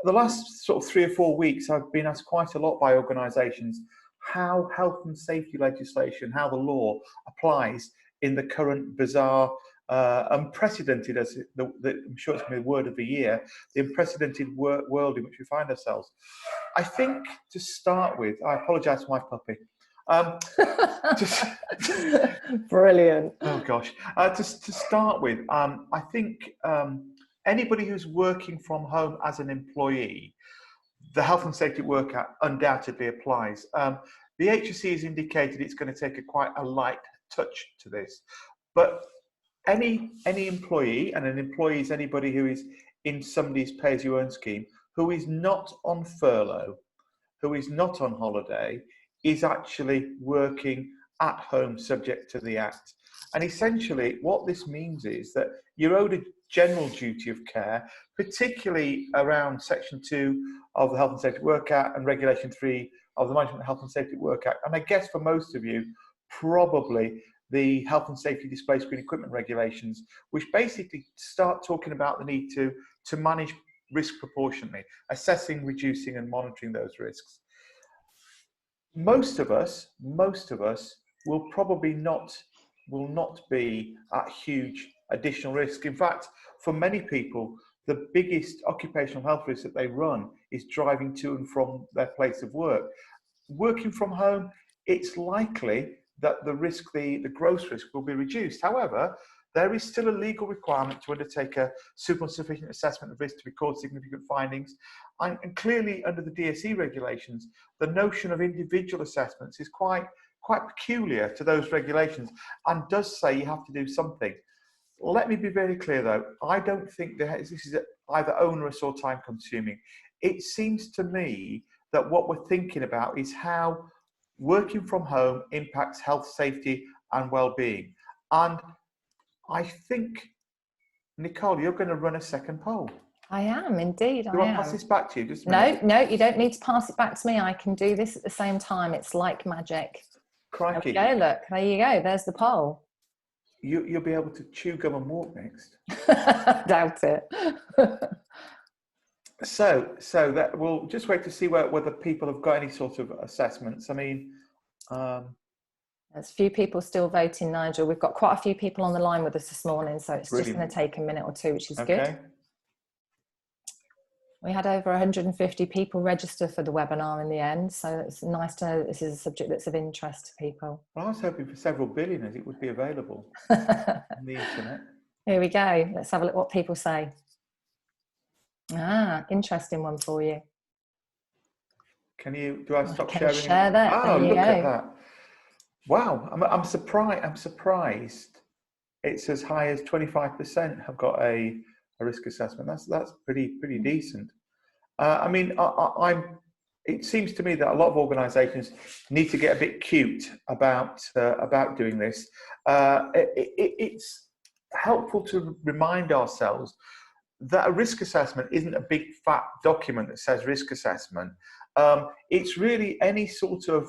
The last sort of 3 or 4 weeks, I've been asked quite a lot by organisations how health and safety legislation, how the law applies in the current bizarre, unprecedented, as I'm sure it's going to be the word of the year, the unprecedented world in which we find ourselves. I think to start with, I apologise for my puppy. Brilliant. Oh gosh. To start with, I think anybody who's working from home as an employee, the Health and Safety Work Act undoubtedly applies. The HSE has indicated it's going to take quite a light touch to this, but any employee, and an employee is anybody who is in somebody's pay-as-you-earn scheme, who is not on furlough, who is not on holiday, is actually working at home subject to the Act. And essentially what this means is that you're owed a general duty of care, particularly around Section 2 of the Health and Safety Work Act and Regulation 3 of the Management Health and Safety Work Act. And I guess for most of you, probably the Health and Safety Display Screen Equipment regulations, which basically start talking about the need to manage risk proportionately, assessing, reducing and monitoring those risks. Most of us will probably not be at huge additional risk. In fact, for many people, the biggest occupational health risk that they run is driving to and from their place of work. Working from home, it's likely that the risk, the gross risk, will be reduced. However, there is still a legal requirement to undertake a suitable and sufficient assessment of risk to record significant findings. And clearly, under the DSE regulations, the notion of individual assessments is quite peculiar to those regulations and does say you have to do something. Let me be very clear though, I don't think this is either onerous or time consuming. It seems to me that what we're thinking about is how working from home impacts health, safety and well-being. And I think, Nicole, you're going to run a second poll. I am indeed. Do I pass this back to you? Just a minute. No, you don't need to pass it back to me. I can do this at the same time. It's like magic. Crikey. There we go, look, there you go. There's the poll. You'll be able to chew gum and walk next. Doubt it. So that we'll just wait to see whether people have got any sort of assessments. I mean, there's a few people still voting, Nigel. We've got quite a few people on the line with us this morning, so it's brilliant. Just going to take a minute or two, which is okay. good. We had over 150 people register for the webinar in the end, so it's nice to know that this is a subject that's of interest to people. Well, I was hoping for several billion as it would be available on the internet. Here we go. Let's have a look what people say. Interesting one for you. Do I stop sharing? Share that. Oh, look at that. Wow, I'm surprised it's as high as 25% have got a risk assessment. That's pretty decent. I mean, it seems to me that a lot of organisations need to get a bit cute about doing this. It's helpful to remind ourselves that a risk assessment isn't a big fat document that says risk assessment. It's really any sort of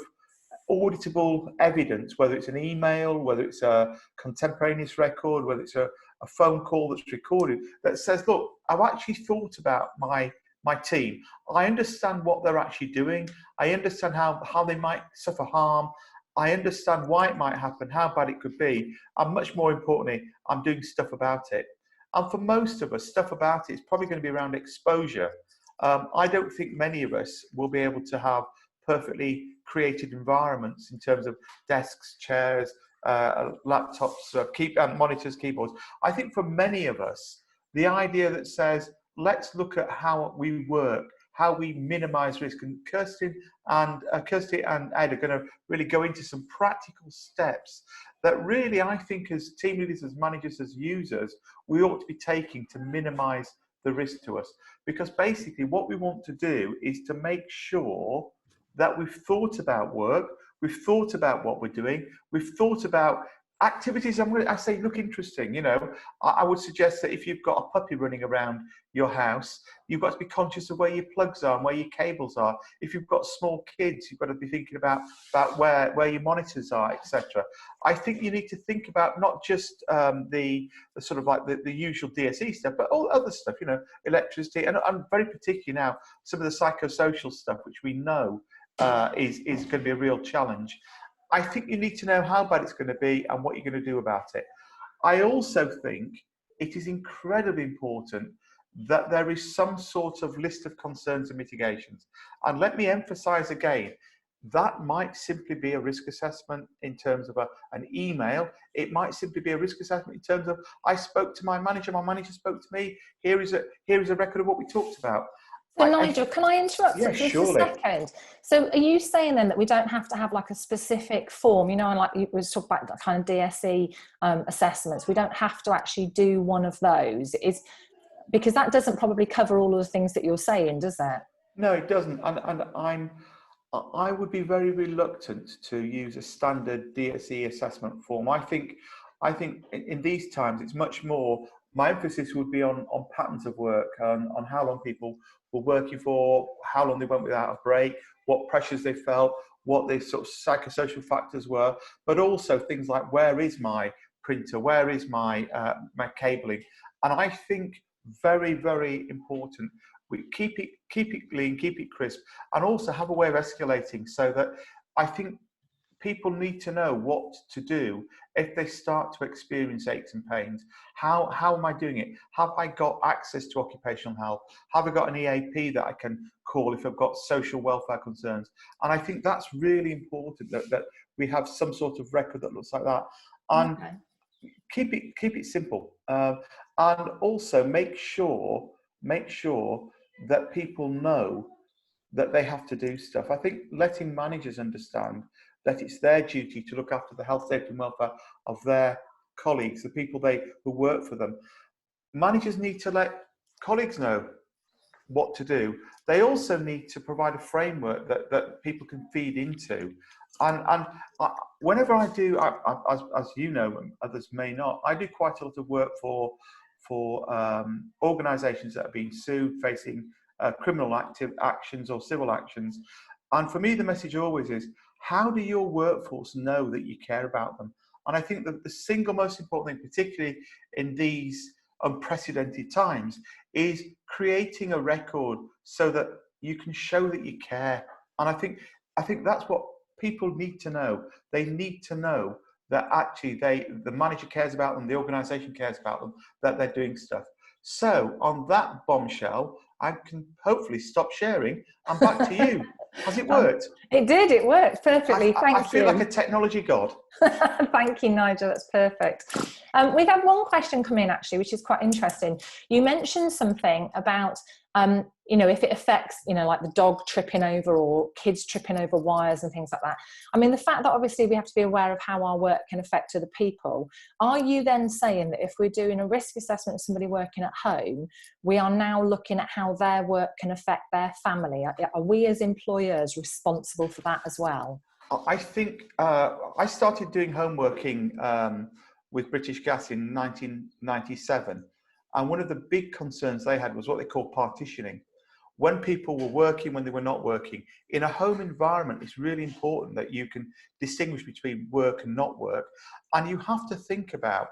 auditable evidence, whether it's an email, whether it's a contemporaneous record, whether it's a phone call that's recorded, that says, look, I've actually thought about my team. I understand what they're actually doing. I understand how they might suffer harm. I understand why it might happen, how bad it could be. And much more importantly, I'm doing stuff about it. And for most of us, stuff about it is probably going to be around exposure. I don't think many of us will be able to have perfectly created environments in terms of desks, chairs, laptops, monitors, keyboards. I think for many of us, the idea that says, let's look at how we work, how we minimize risk. And Kirsty and Ed are going to really go into some practical steps that really, I think, as team leaders, as managers, as users, we ought to be taking to minimize the risk to us. Because basically what we want to do is to make sure that we've thought about work, we've thought about what we're doing, we've thought about activities, I say look interesting. I would suggest that if you've got a puppy running around your house, you've got to be conscious of where your plugs are and where your cables are. If you've got small kids, you've got to be thinking about where your monitors are, etc. I think you need to think about not just the sort of like the usual DSE stuff, but all other stuff, electricity, and I'm very particular now, some of the psychosocial stuff, which we know is going to be a real challenge. I think you need to know how bad it's going to be and what you're going to do about it. I also think it is incredibly important that there is some sort of list of concerns and mitigations. And let me emphasize again, that might simply be a risk assessment in terms of an email. It might simply be a risk assessment in terms of, I spoke to my manager spoke to me, here is a record of what we talked about. So Nigel, can I interrupt you just a second? So are you saying then that we don't have to have like a specific form, and like you was talking about that kind of DSE assessments, we don't have to actually do one of those, because that doesn't probably cover all of the things that you're saying, does it? No, it doesn't. And I would be very reluctant to use a standard DSE assessment form. I think in these times it's much more, my emphasis would be on patterns of work, on how long people were working for, how long they went without a break, what pressures they felt, what the sort of psychosocial factors were, but also things like, where is my printer, where is my cabling? And I think very, very important, we keep it clean, keep it crisp, and also have a way of escalating, so that I think people need to know what to do if they start to experience aches and pains. How am I doing it? Have I got access to occupational health? Have I got an EAP that I can call if I've got social welfare concerns? And I think that's really important, that we have some sort of record that looks like that. And okay. Keep it simple, and also make sure that people know that they have to do stuff. I think letting managers understand that it's their duty to look after the health, safety and welfare of their colleagues, the people who work for them. Managers need to let colleagues know what to do. They also need to provide a framework that people can feed into. And whenever I do, as you know, and others may not, I do quite a lot of work for organisations that are being sued, facing criminal actions or civil actions. And for me, the message always is, how do your workforce know that you care about them? And I think that the single most important thing, particularly in these unprecedented times, is creating a record so that you can show that you care. And I think that's what people need to know. They need to know that actually the manager cares about them, the organisation cares about them, that they're doing stuff. So on that bombshell, I can hopefully stop sharing. I'm back to you. Has it worked? It did. It worked perfectly. Thank you. I feel like a technology god. Thank you, Nigel. That's perfect. We've had one question come in, actually, which is quite interesting. You mentioned something about, if it affects, like the dog tripping over or kids tripping over wires and things like that. I mean, the fact that obviously we have to be aware of how our work can affect other people. Are you then saying that if we're doing a risk assessment of somebody working at home, we are now looking at how their work can affect their family? Are we as employers responsible for that as well? I think I started doing home working with British Gas in 1997. And one of the big concerns they had was what they call partitioning. When people were working, when they were not working. In a home environment, it's really important that you can distinguish between work and not work. And you have to think about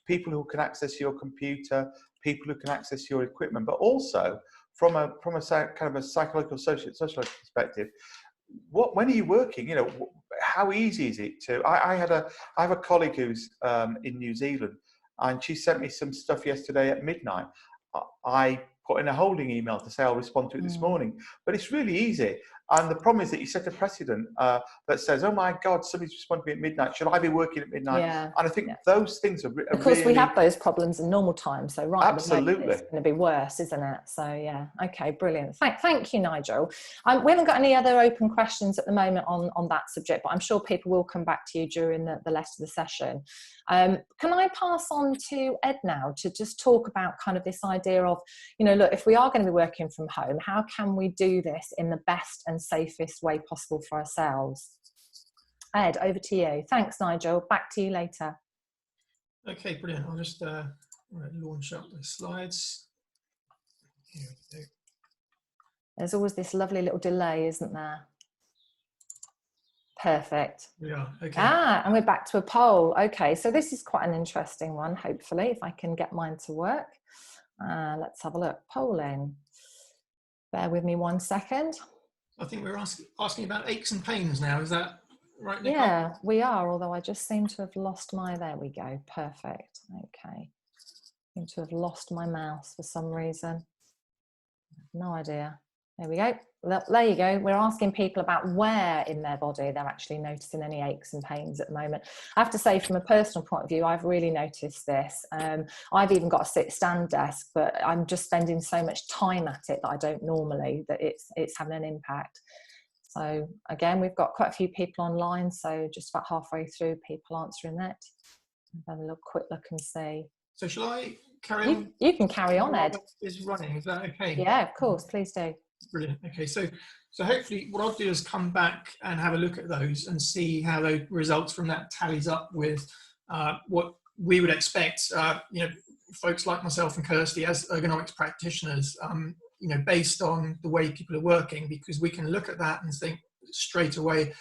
people who can access your computer, people who can access your equipment, but also from a kind of a psychological, social perspective. When are you working? How easy is it to? I have a colleague who's in New Zealand, and she sent me some stuff yesterday at midnight. I put in a holding email to say I'll respond to it this morning, but it's really easy. And the problem is that you set a precedent that says, oh my God, somebody's responding at midnight. Should I be working at midnight? Yeah. And I think those things are of course, we have those problems in normal times. So right, absolutely, it's going to be worse, isn't it? So yeah, okay, brilliant. Thank you, Nigel. We haven't got any other open questions at the moment on that subject, but I'm sure people will come back to you during the rest of the session. Can I pass on to Ed now to just talk about kind of this idea of, look, if we are going to be working from home, how can we do this in the best and safest way possible for ourselves? Ed, over to you. Thanks, Nigel. Back to you later. Okay, brilliant. I'll just launch up the slides. Here we go. There's always this lovely little delay, isn't there? Perfect. We are, okay. And we're back to a poll. Okay, so this is quite an interesting one, hopefully, if I can get mine to work. Let's have a look. Polling. Bear with me 1 second. I think we're asking about aches and pains now. Is that right, Nicole? Yeah, we are, although I just seem to have lost there we go. Perfect. Okay. Seem to have lost my mouse for some reason. No idea. There we go. There you go. We're asking people about where in their body they're actually noticing any aches and pains at the moment. I have to say, from a personal point of view, I've really noticed this. I've even got a sit-stand desk, but I'm just spending so much time at it that I don't normally, that it's having an impact. So again, we've got quite a few people online, so just about halfway through, people answering that. I'll have a little quick look and see. So shall I carry on? You can carry on, Ed. Is running, is that okay? Yeah, of course, please do. Brilliant. Okay, so hopefully what I'll do is come back and have a look at those and see how the results from that tallies up with what we would expect, you know, folks like myself and Kirsty as ergonomics practitioners, you know, based on the way people are working, because we can look at that and think straight away,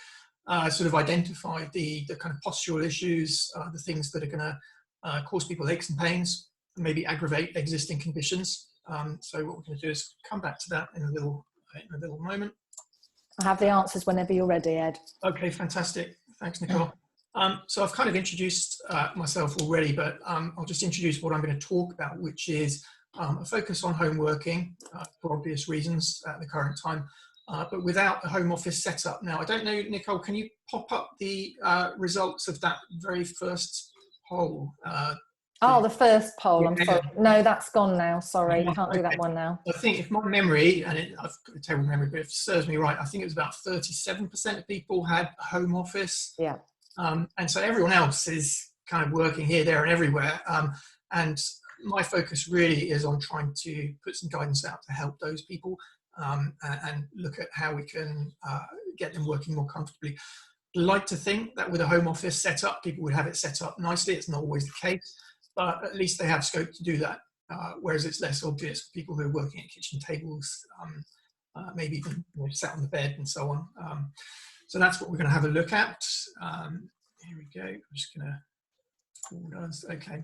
sort of identify the kind of postural issues, the things that are going to cause people aches and pains, and maybe aggravate existing conditions. So what we're going to do is come back to that in a little moment. I have the answers whenever you're ready, Ed. Okay, fantastic. Thanks, Nicole. So I've kind of introduced myself already, but I'll just introduce what I'm going to talk about, which is a focus on home working for obvious reasons at the current time, but without a home office setup. Now, I don't know, Nicole, can you pop up the results of that very first poll? Oh, the first poll, I'm Yeah. sorry. No, that's gone now. Sorry, Yeah, can't do that one now. I think if my memory, and I've got a terrible memory, but if it serves me right, I think it was about 37% of people had a home office. Yeah. And so everyone else is kind of working here, there and everywhere. And my focus really is on trying to put some guidance out to help those people and look at how we can get them working more comfortably. I'd like to think that with a home office setup, people would have it set up nicely. It's not always the case, but at least they have scope to do that. Whereas it's less obvious for people who are working at kitchen tables, maybe even sat on the bed and so on. So that's what we're going to have a look at. Here we go. I'm just going to, okay.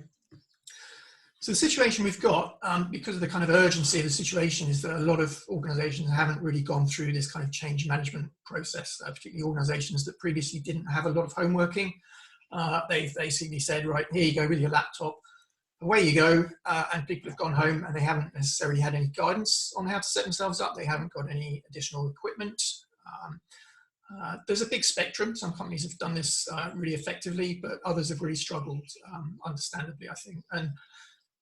So the situation we've got, because of the kind of urgency of the situation, is that a lot of organisations haven't really gone through this kind of change management process, particularly organisations that previously didn't have a lot of home working. They've basically said, right, here you go with your laptop, away you go, and people have gone home and they haven't necessarily had any guidance on how to set themselves up. They haven't got any additional equipment. There's a big spectrum. Some companies have done this really effectively, but others have really struggled, understandably, I think. And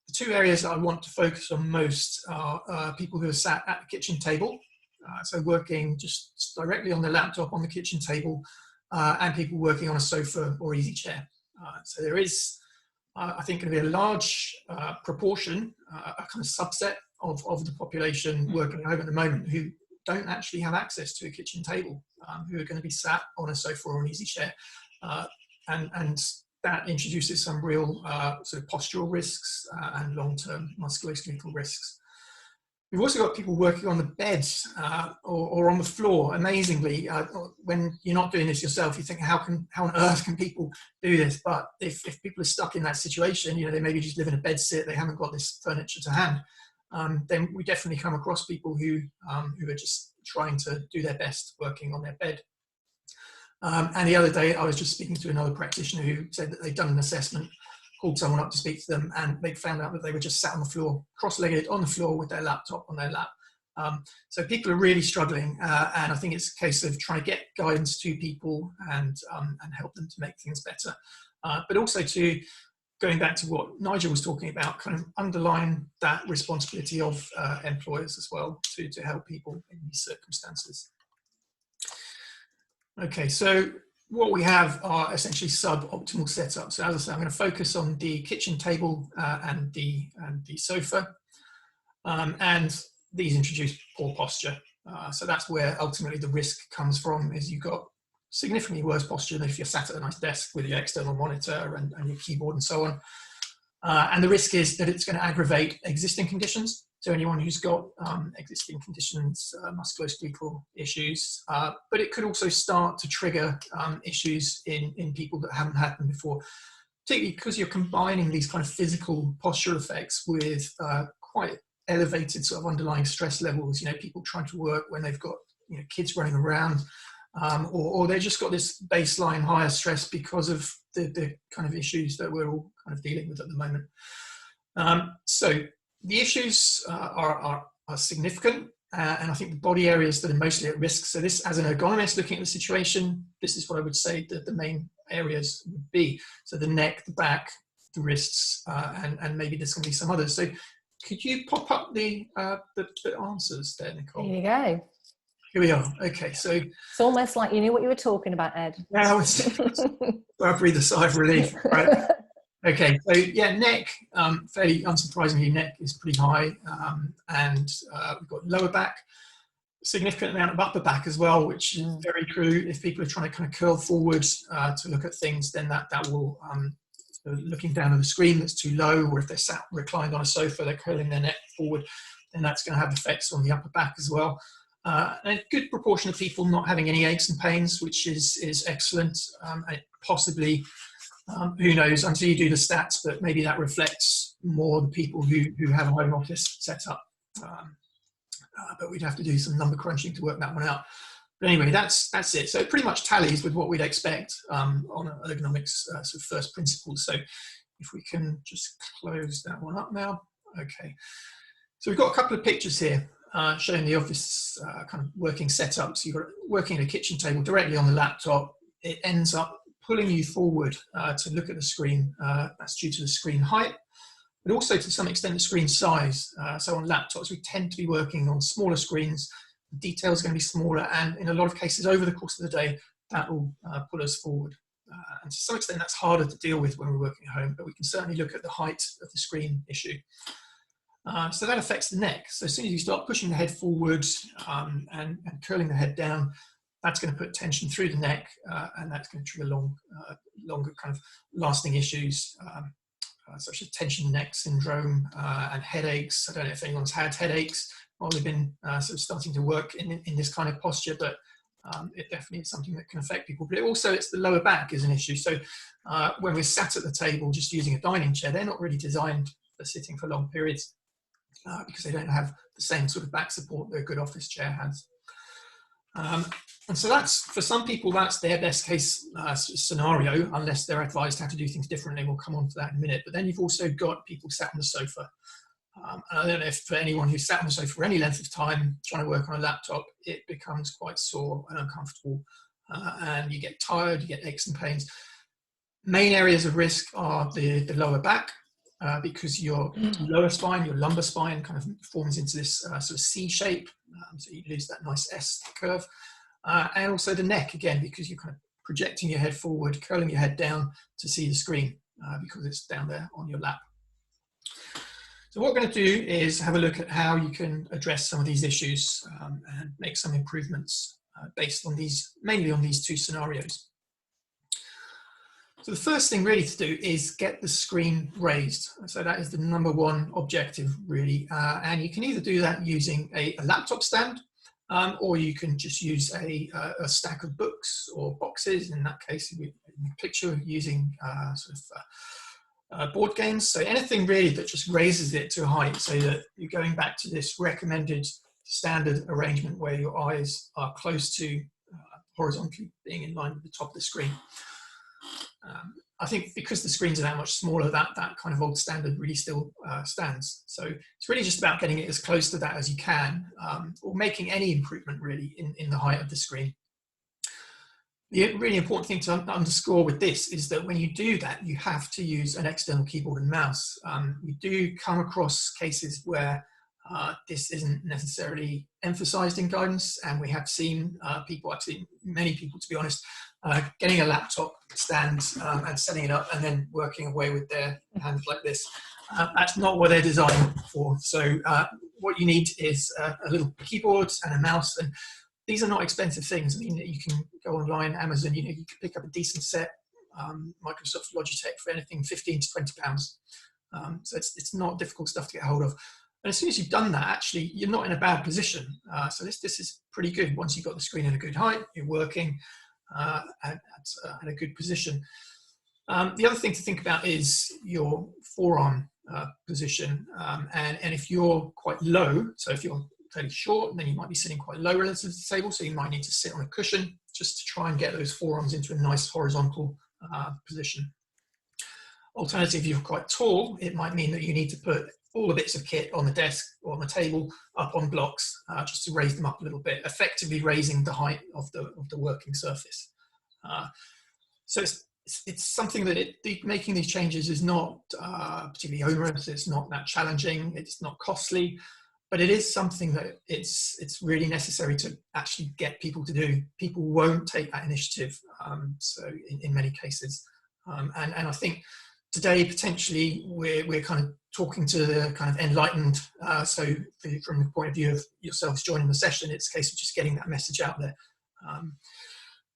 the two areas that I want to focus on most are people who are sat at the kitchen table, so working just directly on the laptop on the kitchen table, and people working on a sofa or easy chair. So there is, I think, going to be a large proportion, a kind of subset of the population working at home at the moment who don't actually have access to a kitchen table, who are going to be sat on a sofa or an easy chair. And that introduces some real sort of postural risks and long-term musculoskeletal risks. We've also got people working on the beds or on the floor. Amazingly, when you're not doing this yourself, you think, how on earth can people do this? But if people are stuck in that situation, you know, they maybe just live in a bed sit, they haven't got this furniture to hand, then we definitely come across people who are just trying to do their best working on their bed. And the other day, I was just speaking to another practitioner who said that they'd done an assessment, called someone up to speak to them, and they found out that they were just sat on the floor, cross-legged on the floor with their laptop on their lap. So people are really struggling, and I think it's a case of trying to get guidance to people and help them to make things better. But also to, going back to what Nigel was talking about, kind of underline that responsibility of employers as well to help people in these circumstances. Okay, so what we have are essentially suboptimal setups. So as I say, I'm going to focus on the kitchen table and the sofa, and these introduce poor posture. So that's where ultimately the risk comes from, is you've got significantly worse posture than if you're sat at a nice desk with your external monitor and your keyboard and so on. And the risk is that it's going to aggravate existing conditions. So anyone who's got existing conditions, musculoskeletal issues, but it could also start to trigger issues in people that haven't had them before, particularly because you're combining these kind of physical postural effects with quite elevated sort of underlying stress levels. People trying to work when they've got kids running around, or they just got this baseline higher stress because of the kind of issues that we're all kind of dealing with at the moment. So the issues are significant, and I think the body areas that are mostly at risk. So this, as an ergonomist looking at the situation, this is what I would say that the main areas would be. So the neck, the back, the wrists, and maybe there's going to be some others. So could you pop up the answers there, Nicole? Here you go. Here we are. Okay, so it's almost like you knew what you were talking about, Ed. Now I breathe a sigh of relief. Right. Okay, so yeah, neck, fairly unsurprisingly, neck is pretty high, and we've got lower back, significant amount of upper back as well, which is very true. If people are trying to kind of curl forward to look at things, then that will, looking down at the screen that's too low, or if they're sat reclined on a sofa, they're curling their neck forward, then that's going to have effects on the upper back as well. And a good proportion of people not having any aches and pains, which is excellent, and possibly, who knows, until you do the stats, but maybe that reflects more the people who have a home office set up. But we'd have to do some number crunching to work that one out. But anyway, that's it. So it pretty much tallies with what we'd expect on ergonomics sort of first principles. So if we can just close that one up now. Okay. So we've got a couple of pictures here showing the office kind of working setup. So you've got working at a kitchen table directly on the laptop. It ends up pulling you forward to look at the screen. That's due to the screen height, but also to some extent the screen size. So on laptops, we tend to be working on smaller screens. The detail is going to be smaller, and in a lot of cases over the course of the day, that will pull us forward. And to some extent, that's harder to deal with when we're working at home, but we can certainly look at the height of the screen issue. So that affects the neck. So as soon as you start pushing the head forward and curling the head down, that's going to put tension through the neck, and that's going to trigger longer kind of lasting issues, such as tension neck syndrome and headaches. I don't know if anyone's had headaches while they've been sort of starting to work in this kind of posture, but it definitely is something that can affect people. But it's the lower back is an issue. So when we're sat at the table just using a dining chair, they're not really designed for sitting for long periods because they don't have the same sort of back support that a good office chair has. And so that's, for some people, that's their best case scenario, unless they're advised how to do things differently. We'll come on to that in a minute. But then you've also got people sat on the sofa. And I don't know if for anyone who's sat on the sofa for any length of time trying to work on a laptop, it becomes quite sore and uncomfortable. And you get tired, you get aches and pains. Main areas of risk are the lower back, because your lower spine, your lumbar spine kind of forms into this sort of C shape. So you lose that nice S curve. And also the neck, again, because you're kind of projecting your head forward, curling your head down to see the screen because it's down there on your lap. So what we're going to do is have a look at how you can address some of these issues and make some improvements based on mainly on these two scenarios. So the first thing really to do is get the screen raised. So that is the number one objective really. And you can either do that using a laptop stand, or you can just use a stack of books or boxes. In that case, in the picture, using board games. So anything really that just raises it to a height so that you're going back to this recommended standard arrangement where your eyes are close to horizontally being in line with the top of the screen. I think because the screens are that much smaller, that kind of old standard really still stands. So it's really just about getting it as close to that as you can, or making any improvement really in the height of the screen. The really important thing to underscore with this is that when you do that, you have to use an external keyboard and mouse. We do come across cases where this isn't necessarily emphasized in guidance, and we have seen people, I've seen many people to be honest, getting a laptop stand and setting it up and then working away with their hands like this. That's not what they're designed for. So what you need is a little keyboard and a mouse, and these are not expensive things. I mean, you can go online, Amazon, you can pick up a decent set, Microsoft Logitech, for anything £15 to £20. So it's not difficult stuff to get hold of. And as soon as you've done that, actually, you're not in a bad position. So this is pretty good. Once you've got the screen at a good height, you're working at a good position. The other thing to think about is your forearm position. And if you're quite low, so if you're fairly short, then you might be sitting quite low relative to the table. So you might need to sit on a cushion just to try and get those forearms into a nice horizontal position. Alternatively, if you're quite tall, it might mean that you need to put all the bits of kit on the desk or on the table up on blocks just to raise them up a little bit, effectively raising the height of the working surface. So it's something that making these changes is not particularly onerous. It's not that challenging. It's not costly, but it is something that it's really necessary to actually get people to do. People won't take that initiative. So in many cases, and I think today potentially we're kind of talking to the kind of enlightened. So from the point of view of yourselves joining the session, it's a case of just getting that message out there.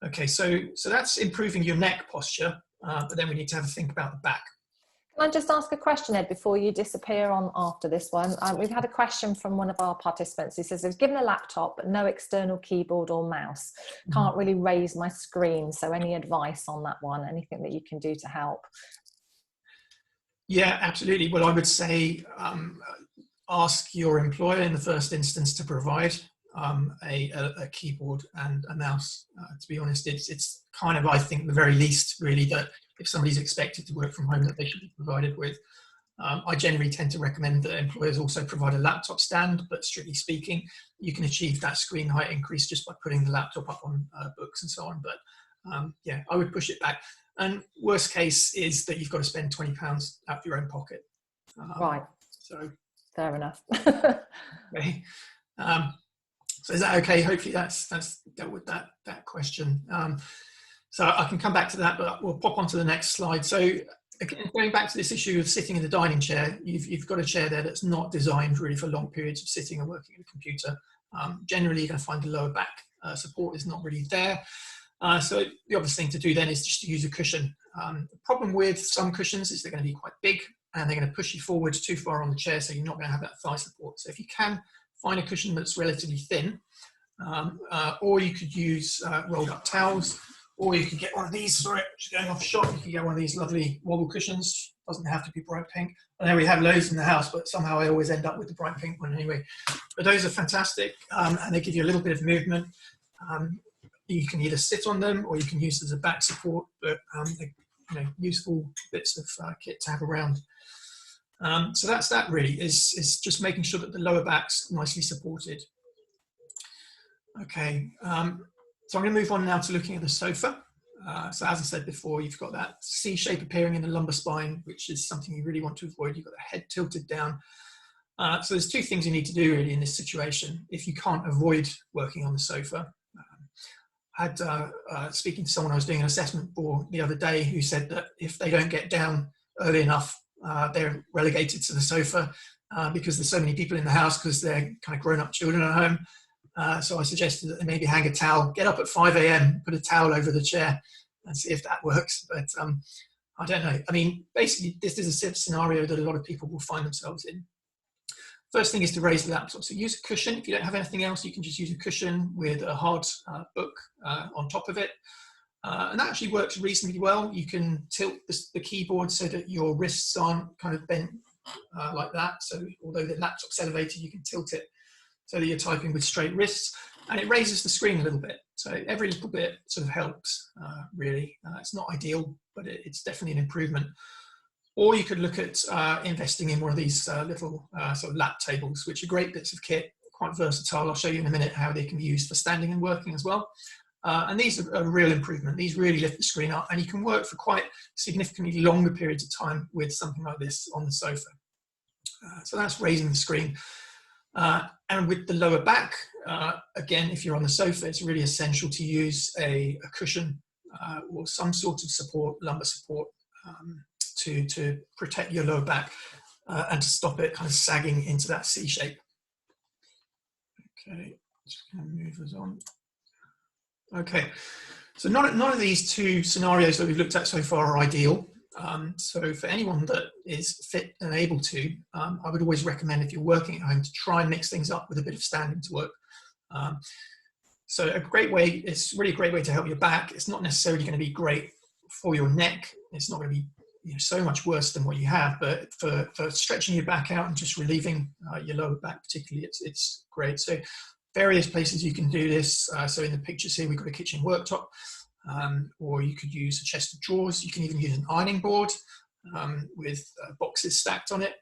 Okay, so that's improving your neck posture, but then we need to have a think about the back. Can I just ask a question, Ed, before you disappear on after this one? We've had a question from one of our participants. He says, "I've given a laptop, but no external keyboard or mouse. Can't really raise my screen. So any advice on that one? Anything that you can do to help?" Yeah, absolutely. Well, I would say ask your employer in the first instance to provide a keyboard and a mouse. To be honest, it's kind of, I think, the very least really that if somebody's expected to work from home that they should be provided with. I generally tend to recommend that employers also provide a laptop stand, but strictly speaking, you can achieve that screen height increase just by putting the laptop up on books and so on. But yeah, I would push it back. And worst case is that you've got to spend £20 out of your own pocket. Right. So fair enough. Okay. So is that okay? Hopefully that's dealt with that question. So I can come back to that, but we'll pop on to the next slide. So again, going back to this issue of sitting in the dining chair, you've got a chair there that's not designed really for long periods of sitting and working at a computer. Generally, you're going to find the lower back support is not really there. So the obvious thing to do then is just to use a cushion. The problem with some cushions is they're going to be quite big and they're going to push you forward too far on the chair, so you're not going to have that thigh support. So if you can find a cushion that's relatively thin, or you could use rolled up towels, or you could get one of these, sorry, just going off shot, you could get one of these lovely wobble cushions. Doesn't have to be bright pink. I know we have loads in the house, but somehow I always end up with the bright pink one anyway. But those are fantastic, and they give you a little bit of movement. You can either sit on them or you can use it as a back support, but they're, useful bits of kit to have around. So that's that really, is just making sure that the lower back's nicely supported. Okay, so I'm going to move on now to looking at the sofa. So as I said before, you've got that C shape appearing in the lumbar spine, which is something you really want to avoid. You've got the head tilted down. So there's two things you need to do really in this situation if you can't avoid working on the sofa. I had speaking to someone I was doing an assessment for the other day who said that if they don't get down early enough, they're relegated to the sofa because there's so many people in the house because they're kind of grown-up children at home. So I suggested that they maybe hang a towel, get up at 5 a.m, put a towel over the chair and see if that works. But I don't know. I mean, basically, this is a scenario that a lot of people will find themselves in. First thing is to raise the laptop. So use a cushion. If you don't have anything else, you can just use a cushion with a hard book on top of it. And that actually works reasonably well. You can tilt the keyboard so that your wrists aren't kind of bent like that. So although the laptop's elevated, you can tilt it so that you're typing with straight wrists. And it raises the screen a little bit. So every little bit sort of helps, really. It's not ideal, but it's definitely an improvement. Or you could look at investing in one of these little sort of lap tables, which are great bits of kit, quite versatile. I'll show you in a minute how they can be used for standing and working as well. And these are a real improvement. These really lift the screen up, and you can work for quite significantly longer periods of time with something like this on the sofa. So that's raising the screen. And with the lower back, again, if you're on the sofa, it's really essential to use a cushion or some sort of support, lumbar support, to protect your lower back and to stop it kind of sagging into that C shape. Okay, just going to move us on. Okay, so none of these two scenarios that we've looked at so far are ideal. So for anyone that is fit and able to, I would always recommend, if you're working at home, to try and mix things up with a bit of standing to work. So a great way, it's really a great way to help your back. It's not necessarily going to be great for your neck. It's not going to be so much worse than what you have, but for stretching your back out and just relieving your lower back particularly, it's great. So various places you can do this. So in the pictures here, we've got a kitchen worktop, or you could use a chest of drawers. You can even use an ironing board with boxes stacked on it.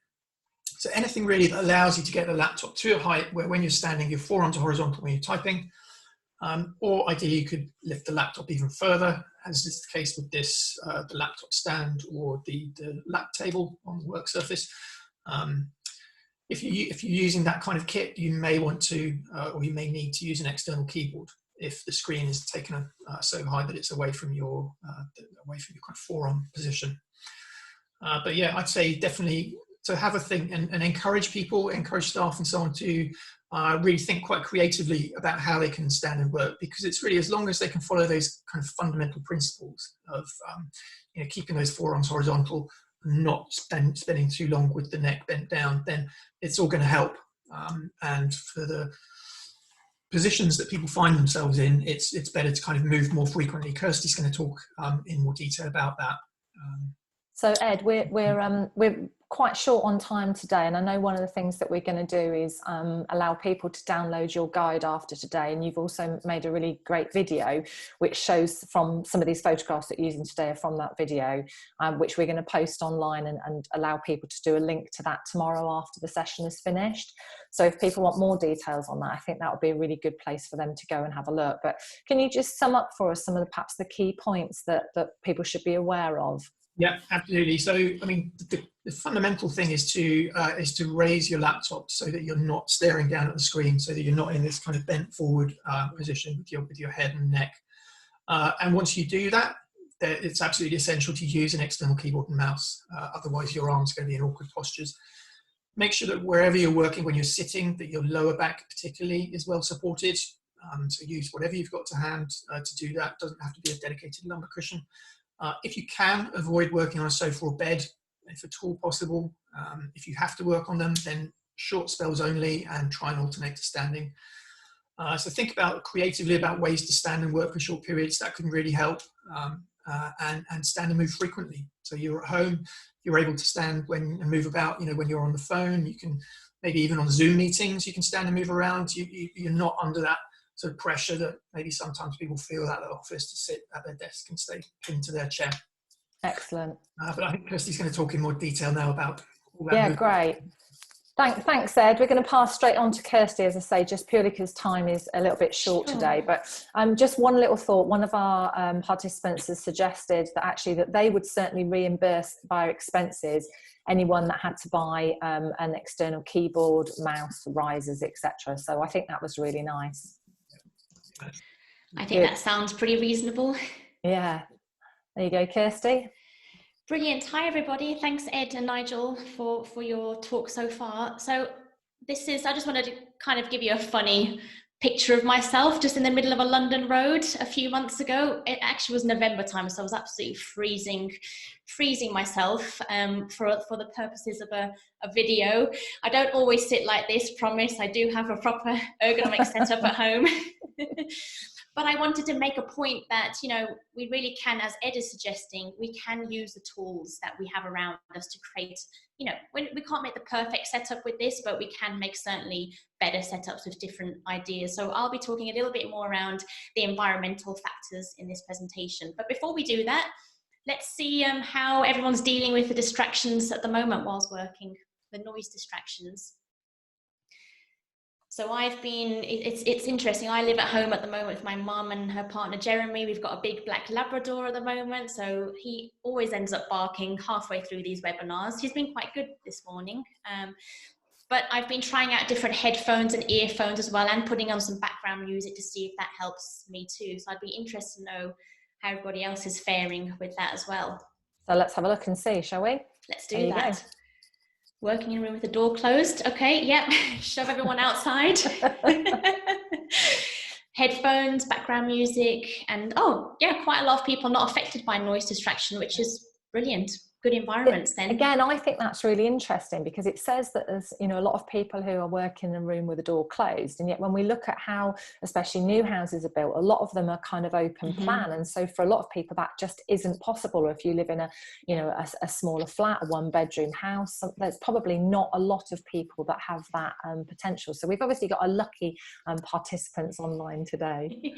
So anything really that allows you to get the laptop to a height where when you're standing, your forearms are horizontal when you're typing. Or ideally, you could lift the laptop even further, as is the case with this, the laptop stand or the lap table on the work surface. If you're using that kind of kit, you may want to, or you may need to use an external keyboard if the screen is taken so high that it's away from your kind of forearm position. But yeah, I'd say definitely to have a think and encourage people, encourage staff and so on to really think quite creatively about how they can stand and work, because it's really, as long as they can follow those kind of fundamental principles of keeping those forearms horizontal, not spending too long with the neck bent down, then it's all going to help. And for the positions that people find themselves in, it's better to kind of move more frequently. Kirsty's going to talk in more detail about that. So Ed, we're quite short on time today, and I know one of the things that we're going to do is allow people to download your guide after today, and you've also made a really great video which shows from some of these photographs that you're using today are from that video, which we're going to post online and allow people to do a link to that tomorrow after the session is finished. So if people want more details on that, I think that would be a really good place for them to go and have a look. But can you just sum up for us some of perhaps the key points that people should be aware of? Yeah, absolutely. So, I mean, the fundamental thing is to raise your laptop so that you're not staring down at the screen, so that you're not in this kind of bent forward position with your head and neck. And once you do that, it's absolutely essential to use an external keyboard and mouse. Otherwise, your arms are going to be in awkward postures. Make sure that wherever you're working, when you're sitting, that your lower back particularly is well supported. So use whatever you've got to hand to do that. It doesn't have to be a dedicated lumbar cushion. If you can, avoid working on a sofa or bed, if at all possible. If you have to work on them, then short spells only, and try and alternate to standing. So think creatively about ways to stand and work for short periods. That can really help. And stand and move frequently. So you're at home, you're able to stand and move about. When you're on the phone, you can maybe even on Zoom meetings, you can stand and move around. You're not under that sort of pressure that maybe sometimes people feel at the office to sit at their desk and stay pinned to their chair. Excellent. But I think Kirsty's going to talk in more detail now about all that. Yeah, movement. great. Thanks, Ed. We're going to pass straight on to Kirsty, as I say, just purely because time is a little bit short today. But just one little thought. One of our participants has suggested that actually that they would certainly reimburse via expenses anyone that had to buy an external keyboard, mouse, risers, etc. So I think that was really nice. I think that sounds pretty reasonable. Yeah. There you go, Kirsty. Brilliant. Hi, everybody. Thanks, Ed and Nigel, for your talk so far. So I just wanted to kind of give you a funny picture of myself just in the middle of a London road a few months ago. It actually was November time, so I was absolutely freezing myself for the purposes of a video. I don't always sit like this, promise. I do have a proper ergonomic setup at home. But I wanted to make a point that, we really can, as Ed is suggesting, we can use the tools that we have around us to create, we can't make the perfect setup with this, but we can make certainly better setups with different ideas. So I'll be talking a little bit more around the environmental factors in this presentation. But before we do that, let's see how everyone's dealing with the distractions at the moment whilst working, the noise distractions. So it's interesting. I live at home at the moment with my mum and her partner, Jeremy. We've got a big black Labrador at the moment. So he always ends up barking halfway through these webinars. He's been quite good this morning. But I've been trying out different headphones and earphones as well, and putting on some background music to see if that helps me too. So I'd be interested to know how everybody else is faring with that as well. So let's have a look and see, shall we? Let's do that. Working in a room with the door closed. Okay, yep. Shove everyone outside. Headphones, background music, and quite a lot of people not affected by noise distraction, which is Brilliant. Good environments then. Again, I think that's really interesting because it says that there's, you know, a lot of people who are working in a room with the door closed, and yet when we look at how especially new houses are built, a lot of them are kind of open plan, and so for a lot of people that just isn't possible. Or if you live in a, you know, a smaller flat, a 1-bedroom house, there's probably not a lot of people that have that potential. So we've obviously got a lucky participants online today.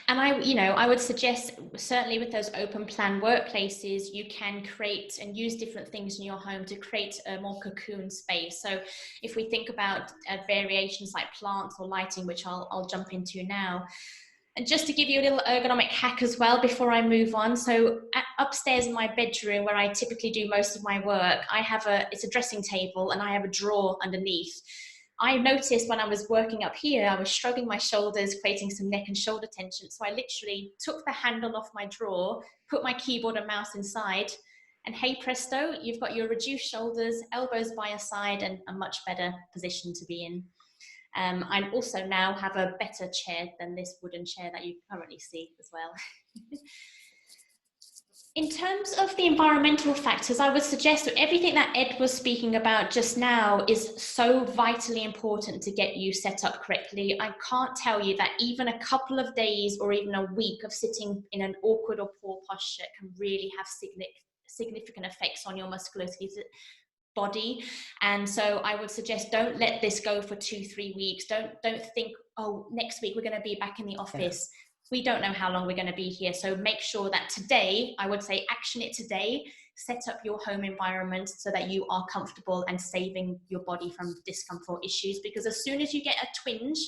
And I would suggest, certainly with those open plan workplaces, you can create and use different things in your home to create a more cocoon space. So if we think about variations like plants or lighting, which I'll jump into now. And just to give you a little ergonomic hack as well before I move on. So upstairs in my bedroom, where I typically do most of my work, it's a dressing table and I have a drawer underneath. I noticed when I was working up here, I was shrugging my shoulders, creating some neck and shoulder tension. So I literally took the handle off my drawer, put my keyboard and mouse inside, and hey presto, you've got your reduced shoulders, elbows by your side, and a much better position to be in. I also now have a better chair than this wooden chair that you currently see as well. In terms of the environmental factors, I would suggest that everything that Ed was speaking about just now is so vitally important to get you set up correctly. I can't tell you that even a couple of days or even a week of sitting in an awkward or poor posture can really have significant effects on your musculoskeletal body. And so I would suggest don't let this go for 2-3 weeks. Don't think, oh, next week we're going to be back in the office. Yeah. We don't know how long we're going to be here. So make sure that today, I would say action it today, set up your home environment so that you are comfortable and saving your body from discomfort issues. Because as soon as you get a twinge,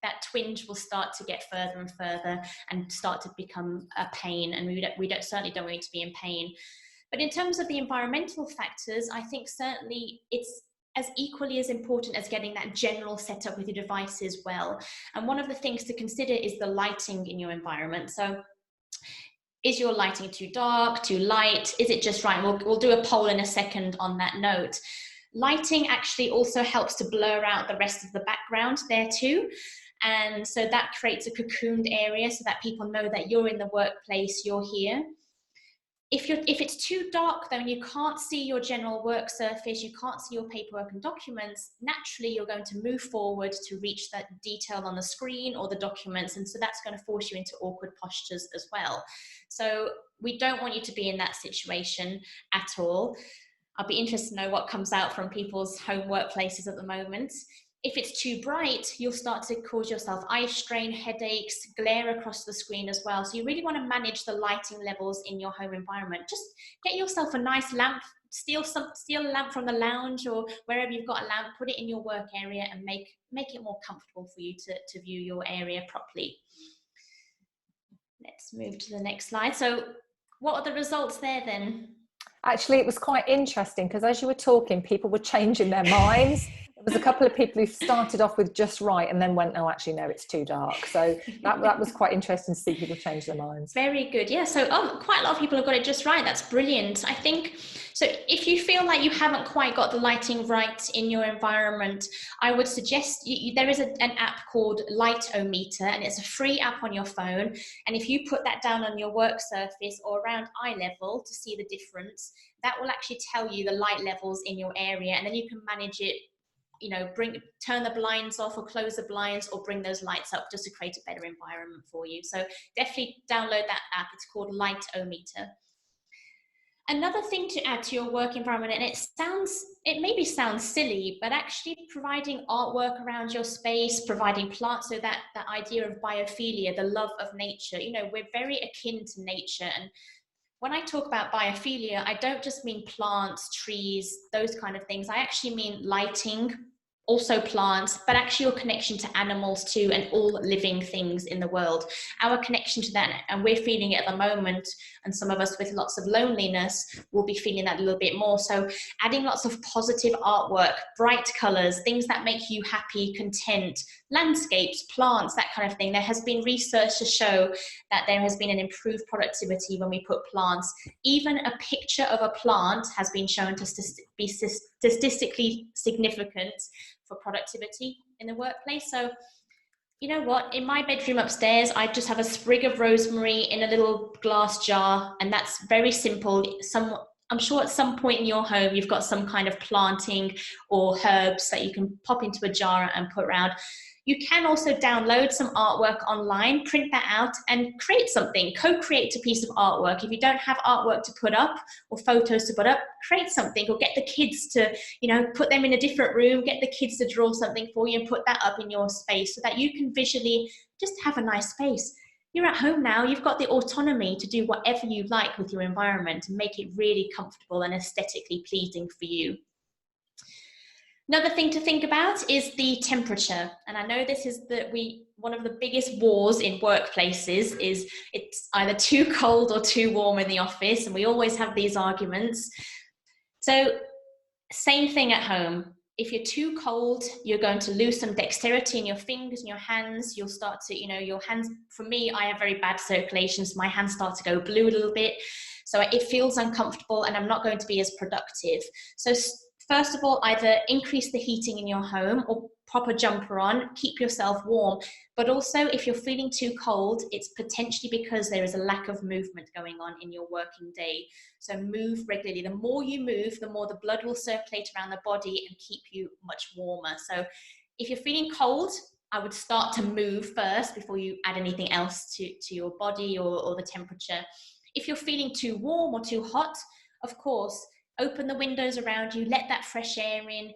that twinge will start to get further and further and start to become a pain. And we certainly don't want you to be in pain. But in terms of the environmental factors, I think certainly it's as equally as important as getting that general setup with your devices well. And one of the things to consider is the lighting in your environment. So is your lighting too dark, too light? Is it just right? We'll do a poll in a second on that note. Lighting actually also helps to blur out the rest of the background there too. And so that creates a cocooned area so that people know that you're in the workplace, you're here. If it's too dark, then you can't see your general work surface, you can't see your paperwork and documents, naturally you're going to move forward to reach that detail on the screen or the documents, and so that's going to force you into awkward postures as well. So we don't want you to be in that situation at all. I'll be interested to know what comes out from people's home workplaces at the moment. If it's too bright, you'll start to cause yourself eye strain, headaches, glare across the screen as well. So you really want to manage the lighting levels in your home environment. Just get yourself a nice lamp, steal a lamp from the lounge or wherever you've got a lamp, put it in your work area and make it more comfortable for you to view your area properly. Let's move to the next slide. So what are the results there then? Actually, it was quite interesting because as you were talking, people were changing their minds. There was a couple of people who started off with just right and then went, oh, actually, no, it's too dark. So that was quite interesting to see people change their minds. Very good. Yeah. So quite a lot of people have got it just right. That's brilliant. I think, so if you feel like you haven't quite got the lighting right in your environment, I would suggest there is an app called Light-O-Meter, and it's a free app on your phone. And if you put that down on your work surface or around eye level to see the difference, that will actually tell you the light levels in your area. And then you can manage it, turn the blinds off or close the blinds or bring those lights up just to create a better environment for you. So definitely download that app. It's called Light-O-Meter. Another thing to add to your work environment, and it maybe sounds silly, but actually providing artwork around your space, providing plants, so that idea of biophilia, the love of nature, we're very akin to nature. And when I talk about biophilia, I don't just mean plants, trees, those kind of things. I actually mean lighting, also plants, but actually your connection to animals too, and all living things in the world. Our connection to that, and we're feeling it at the moment, and some of us with lots of loneliness will be feeling that a little bit more. So adding lots of positive artwork, bright colors, things that make you happy, content, landscapes, plants, that kind of thing. There has been research to show that there has been an improved productivity when we put plants. Even a picture of a plant has been shown to be statistically significant for productivity in the workplace. So you know what, in my bedroom upstairs, I just have a sprig of rosemary in a little glass jar, and that's very simple. I'm sure at some point in your home, you've got some kind of planting or herbs that you can pop into a jar and put around. You can also download some artwork online, print that out and create something, co-create a piece of artwork. If you don't have artwork to put up or photos to put up, create something or get the kids to, put them in a different room, get the kids to draw something for you and put that up in your space so that you can visually just have a nice space. You're at home now, you've got the autonomy to do whatever you like with your environment and make it really comfortable and aesthetically pleasing for you. Another thing to think about is the temperature. And I know this is one of the biggest wars in workplaces is it's either too cold or too warm in the office. And we always have these arguments. So same thing at home. If you're too cold, you're going to lose some dexterity in your fingers and your hands. You'll start to, your hands, for me, I have very bad circulation, so my hands start to go blue a little bit. So it feels uncomfortable and I'm not going to be as productive. So first of all, either increase the heating in your home or pop a jumper on, keep yourself warm. But also, if you're feeling too cold, it's potentially because there is a lack of movement going on in your working day. So move regularly. The more you move, the more the blood will circulate around the body and keep you much warmer. So if you're feeling cold, I would start to move first before you add anything else to your body or the temperature. If you're feeling too warm or too hot, of course, open the windows around you, let that fresh air in,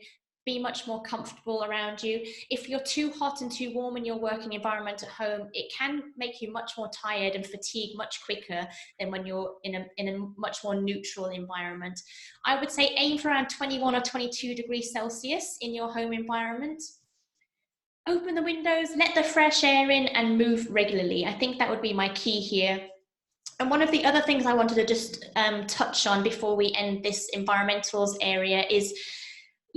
be much more comfortable around you. If you're too hot and too warm in your working environment at home, it can make you much more tired and fatigued much quicker than when you're in a much more neutral environment. I would say aim for around 21 or 22 degrees Celsius in your home environment. Open the windows, let the fresh air in and move regularly. I think that would be my key here. And one of the other things I wanted to just touch on before we end this environmentals area is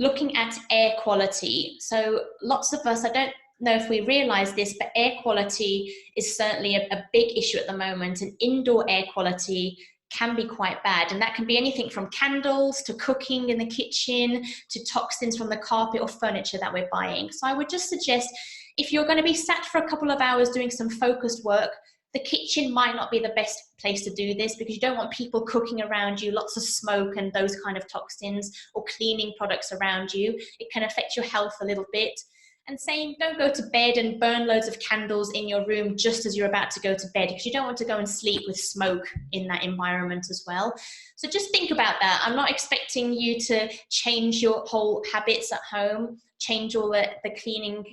looking at air quality. So lots of us, I don't know if we realize this, but air quality is certainly a big issue at the moment, and indoor air quality can be quite bad. And that can be anything from candles to cooking in the kitchen to toxins from the carpet or furniture that we're buying. So I would just suggest if you're going to be sat for a couple of hours doing some focused work, the kitchen might not be the best place to do this because you don't want people cooking around you, lots of smoke and those kind of toxins, or cleaning products around you. It can affect your health a little bit. And same, don't go to bed and burn loads of candles in your room just as you're about to go to bed, because you don't want to go and sleep with smoke in that environment as well. So just think about that. I'm not expecting you to change your whole habits at home, change all the cleaning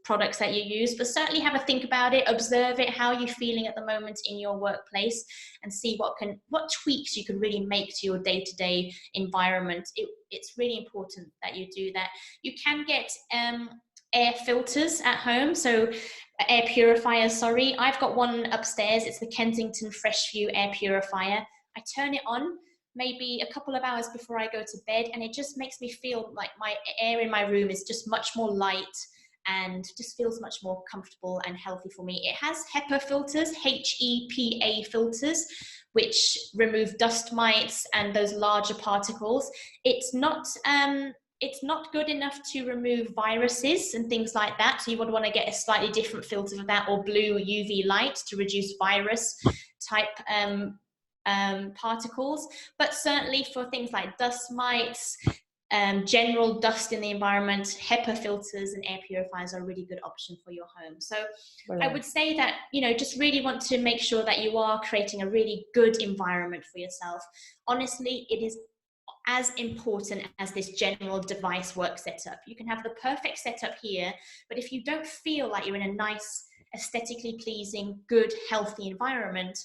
products that you use, but certainly have a think about it, observe it, how you're feeling at the moment in your workplace, and see what tweaks you can really make to your day-to-day environment. It's really important that you do that. You can get air filters at home, so air purifiers, sorry. I've got one upstairs. It's the Kensington Freshview air purifier. I turn it on maybe a couple of hours before I go to bed, and it just makes me feel like my air in my room is just much more light and just feels much more comfortable and healthy for me. It has HEPA filters, HEPA filters, which remove dust mites and those larger particles. It's not good enough to remove viruses and things like that. So you would want to get a slightly different filter for that, or blue UV light to reduce virus type particles. But certainly for things like dust mites, general dust in the environment, HEPA filters and air purifiers are a really good option for your home. So brilliant. I would say that, just really want to make sure that you are creating a really good environment for yourself. Honestly, it is as important as this general device work setup. You can have the perfect setup here, but if you don't feel like you're in a nice, aesthetically pleasing, good, healthy environment,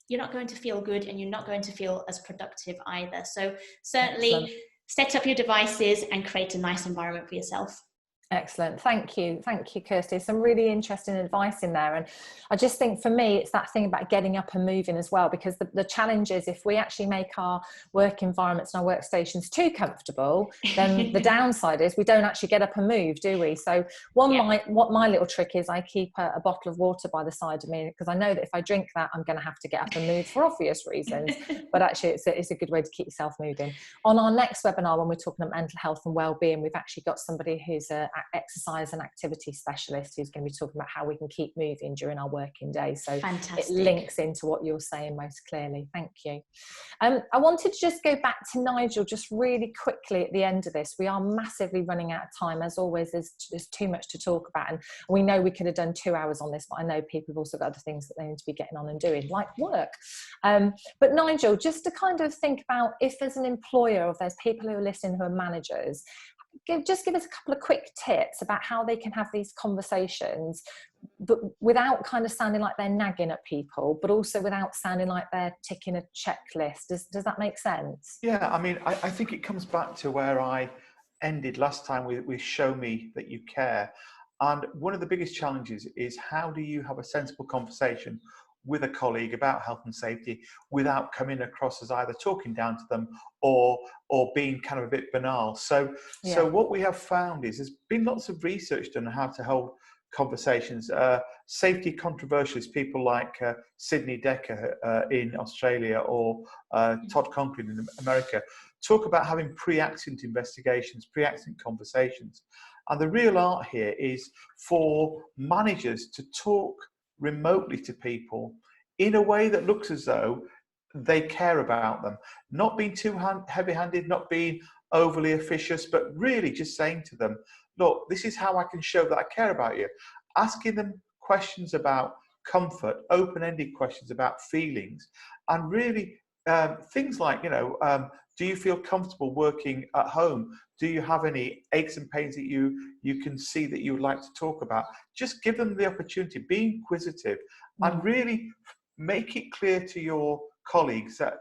you're not going to feel good and you're not going to feel as productive either. So certainly, excellent. Set up your devices and create a nice environment for yourself. Excellent. Thank you, Kirsty. Some really interesting advice in there. And I just think for me, it's that thing about getting up and moving as well, because the challenge is if we actually make our work environments and our workstations too comfortable, then the downside is we don't actually get up and move, do we? So what my little trick is, I keep a bottle of water by the side of me, because I know that if I drink that, I'm going to have to get up and move for obvious reasons. But actually, it's a good way to keep yourself moving. On our next webinar, when we're talking about mental health and well-being, we've actually got somebody who's exercise and activity specialist who's going to be talking about how we can keep moving during our working day. So Fantastic. It links into what you're saying most clearly. Thank you. I wanted to just go back to Nigel just really quickly at the end of this. We are massively running out of time. As always, there's too much to talk about. And we know we could have done 2 hours on this, but I know people have also got other things that they need to be getting on and doing, like work. But Nigel, just to kind of think about, if there's an employer or if there's people who are listening who are managers, just give us a couple of quick tips about how they can have these conversations, but without kind of sounding like they're nagging at people, but also without sounding like they're ticking a checklist. Does that make sense? Yeah, I mean, I think it comes back to where I ended last time with show me that you care. And one of the biggest challenges is, how do you have a sensible conversation with a colleague about health and safety without coming across as either talking down to them or being kind of a bit banal. So what we have found is there's been lots of research done on how to hold conversations. Safety controversialists, people like Sidney Decker in Australia, or Todd Conklin in America, talk about having pre-accident investigations, pre-accident conversations. And the real art here is for managers to talk remotely to people in a way that looks as though they care about them, not being too heavy-handed, not being overly officious, but really just saying to them, look, this is how I can show that I care about you. Asking them questions about comfort, open-ended questions about feelings, and really things like, do you feel comfortable working at home? Do you have any aches and pains that you can see that you would like to talk about? Just give them the opportunity, be inquisitive, and really make it clear to your colleagues that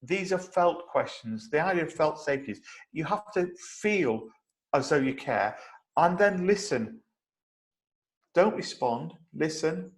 these are felt questions. The idea of felt safety is you have to feel as though you care, and then listen. Don't respond, listen,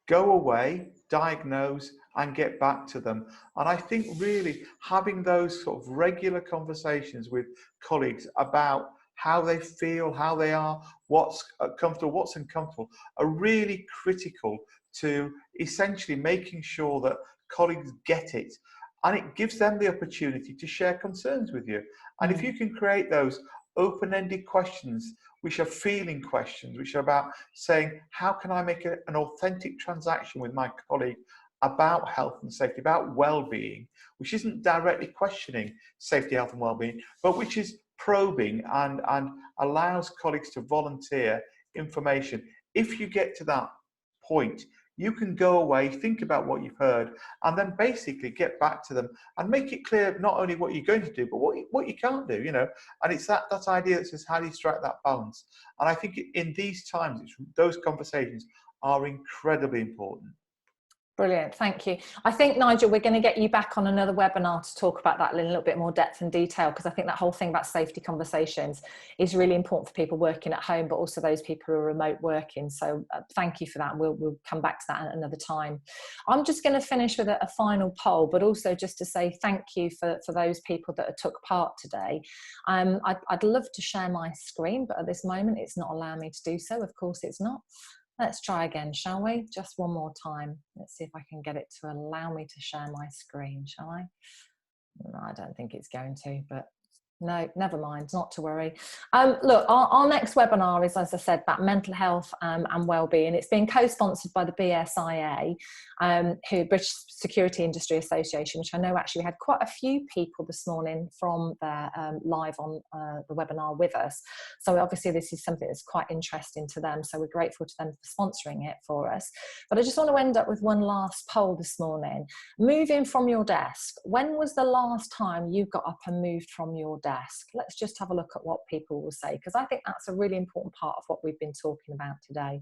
go away, diagnose, and get back to them. And I think really having those sort of regular conversations with colleagues about how they feel, how they are, what's comfortable, what's uncomfortable, are really critical to essentially making sure that colleagues get it. And it gives them the opportunity to share concerns with you. And if you can create those open-ended questions, which are feeling questions, which are about saying, how can I make an authentic transaction with my colleague about health and safety, about well-being, which isn't directly questioning safety, health and well-being, but which is probing and allows colleagues to volunteer information. If you get to that point, you can go away, think about what you've heard, and then basically get back to them and make it clear not only what you're going to do, but what you can't do, And it's that idea that says, how do you strike that balance? And I think in these times, those conversations are incredibly important. Brilliant, thank you. I think, Nigel, we're going to get you back on another webinar to talk about that in a little bit more depth and detail, because I think that whole thing about safety conversations is really important for people working at home, but also those people who are remote working. So thank you for that. We'll come back to that at another time. I'm just going to finish with a final poll, but also just to say thank you for those people that took part today. I'd love to share my screen, but at this moment it's not allowing me to do so. Of course it's not. Let's try again, shall we? Just one more time. Let's see if I can get it to allow me to share my screen, shall I? No, I don't think it's going to, but no, never mind, not to worry. Look, our next webinar is, as I said, about mental health and wellbeing. It's being co-sponsored by the BSIA, British Security Industry Association, which I know actually we had quite a few people this morning from there live on the webinar with us. So obviously this is something that's quite interesting to them. So we're grateful to them for sponsoring it for us. But I just want to end up with one last poll this morning. Moving from your desk, when was the last time you got up and moved from your desk? Let's just have a look at what people will say, because I think that's a really important part of what we've been talking about today.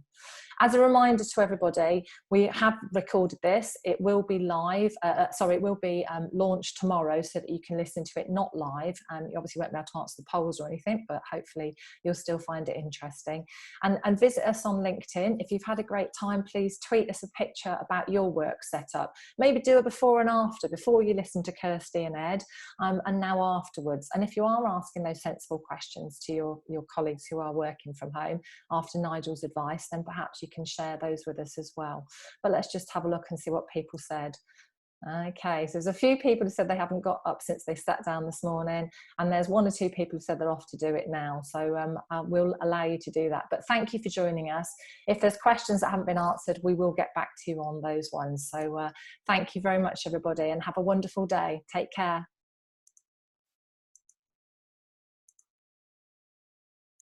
As a reminder to everybody, we have recorded this. It will be live, it will be launched tomorrow so that you can listen to it not live. You obviously won't be able to answer the polls or anything, but hopefully you'll still find it interesting. And visit us on LinkedIn. If you've had a great time, please tweet us a picture about your work setup. Maybe do a before and after, before you listen to Kirsty and Ed, and now afterwards. And if you are asking those sensible questions to your colleagues who are working from home after Nigel's advice, then perhaps you can share those with us as well. But let's just have a look and see what people said. Okay, so there's a few people who said they haven't got up since they sat down this morning, and there's 1 or 2 people who said they're off to do it now. So we'll allow you to do that. But thank you for joining us. If there's questions that haven't been answered, we will get back to you on those ones. So thank you very much, everybody, and have a wonderful day. Take care.